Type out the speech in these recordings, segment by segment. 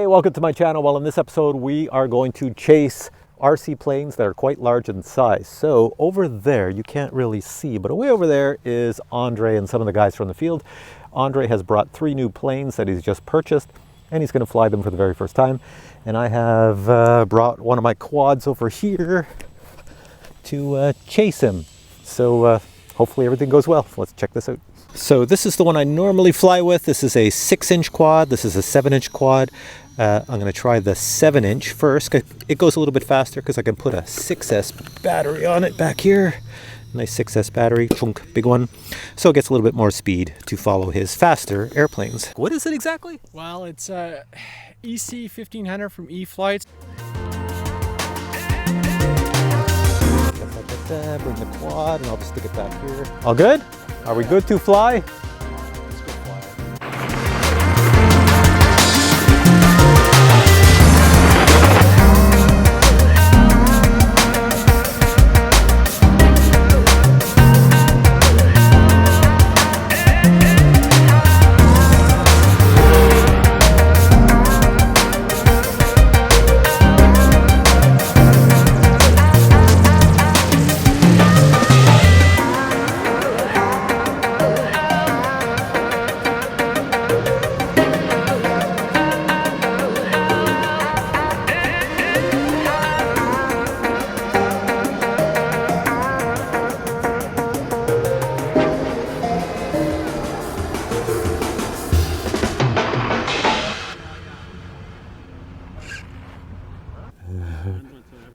welcome to my channel. Well, in this episode, we are going to chase RC planes that are quite large in size. So over there, you can't really see, but way over there is Andre and some of the guys from the field. Andre has brought 3 new planes that he's just purchased, and he's going to fly them for the very first time. And I have brought one of my quads over here to chase him. So hopefully everything goes well. Let's check this out. So this is the one I normally fly with. This is a 6-inch quad. This is a 7-inch quad. I'm going to try the 7-inch first. It goes a little bit faster because I can put a 6S battery on it back here. Nice 6S battery, chunk, big one. So it gets a little bit more speed to follow his faster airplanes. What is it exactly? Well, it's EC 1500 from E-Flights. Bring the quad and I'll just stick it back here. All good? Are we good to fly? Let's go fly.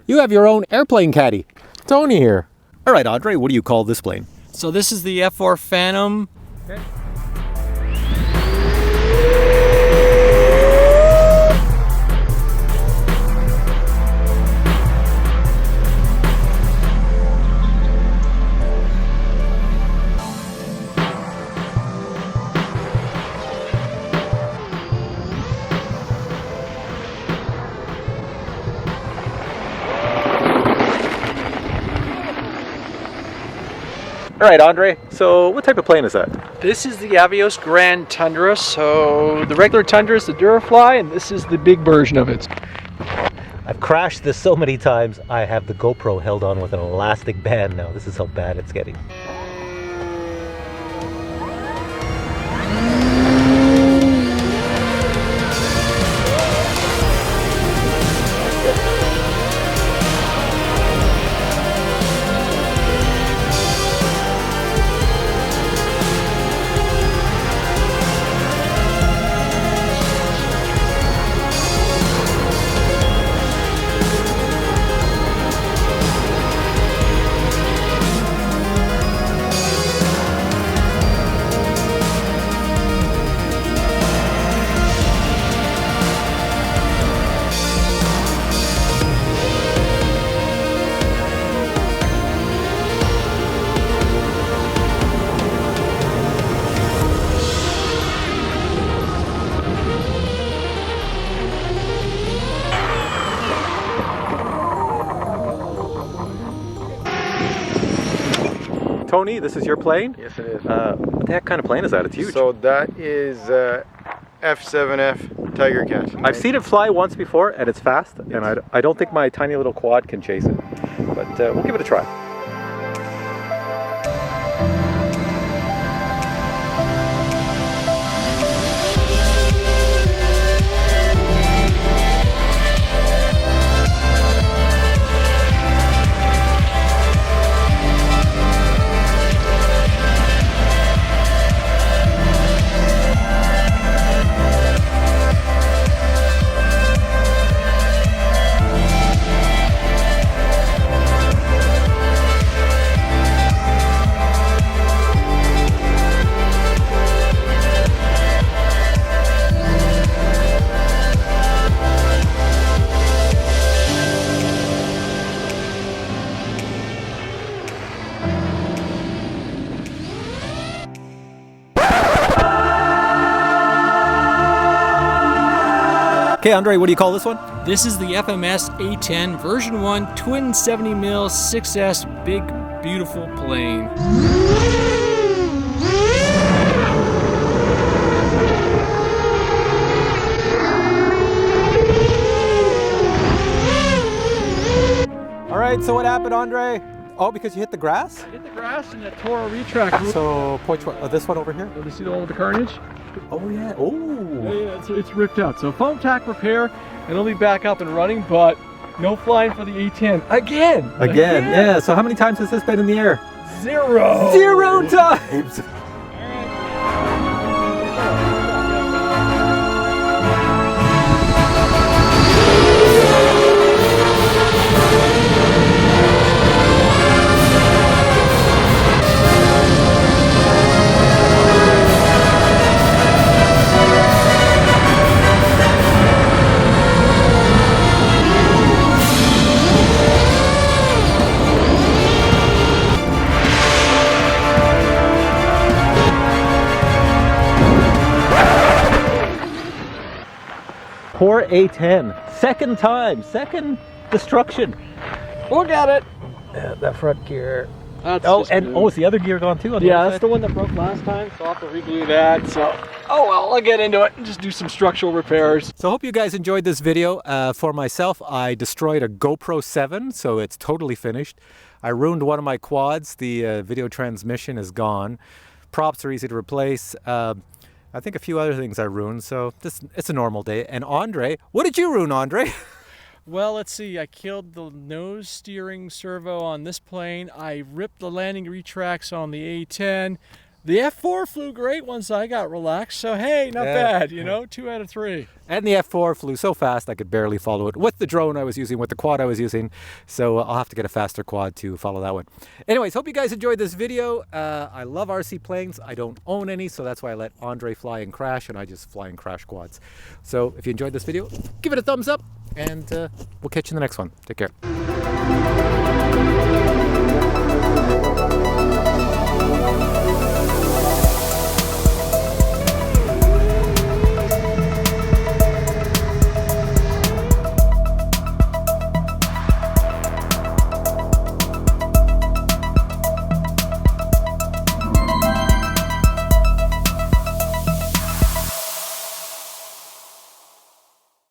You have your own airplane caddy. Tony here. All right, Andre, what do you call this plane? So this is the F4 Phantom. Okay. All right, Andre, so what type of plane is that? This is the Avios Grand Tundra. So the regular Tundra is the Durafly, and this is the big version of it. I've crashed this so many times, I have the GoPro held on with an elastic band now. This is how bad it's getting. Tony, this is your plane? Yes, it is. What the heck kind of plane is that? It's huge. So that is F7F Tiger Cat. I've seen it fly once before, and it's fast, and I don't think my tiny little quad can chase it. But we'll give it a try. Okay, Andre, what do you call this one? This is the FMS A10 version 1 twin 70mm 6S big beautiful plane. Andre? Oh, because you hit the grass? Hit the grass and it tore a retract. So, point one, this one over here? You see the one with the carnage? Oh, yeah. Oh. Yeah, it's ripped out. So foam tack repair, and it'll be back up and running, but no flying for the A10. Again, yeah. So how many times has this been in the air? 0. 0 times! Poor A10. Second time. Second destruction. Look at it. That front gear. That's is the other gear gone too? Yeah, that's the one that broke last time, so I'll have to reglue that. So, oh well, I'll get into it and just do some structural repairs. So I hope you guys enjoyed this video. For myself, I destroyed a GoPro 7, so it's totally finished. I ruined one of my quads. The video transmission is gone. Props are easy to replace. I think a few other things I ruined, so it's a normal day. And Andre, what did you ruin, Andre? Well, let's see. I killed the nose steering servo on this plane. I ripped the landing retracts on the A10. The F4 flew great once I got relaxed, so hey, not bad, you know, 2 out of 3. And the F4 flew so fast I could barely follow it with the drone I was using, with the quad I was using. So I'll have to get a faster quad to follow that one. Anyways, hope you guys enjoyed this video. I love RC planes. I don't own any, so that's why I let Andre fly and crash, and I just fly and crash quads. So if you enjoyed this video, give it a thumbs up, and we'll catch you in the next one. Take care.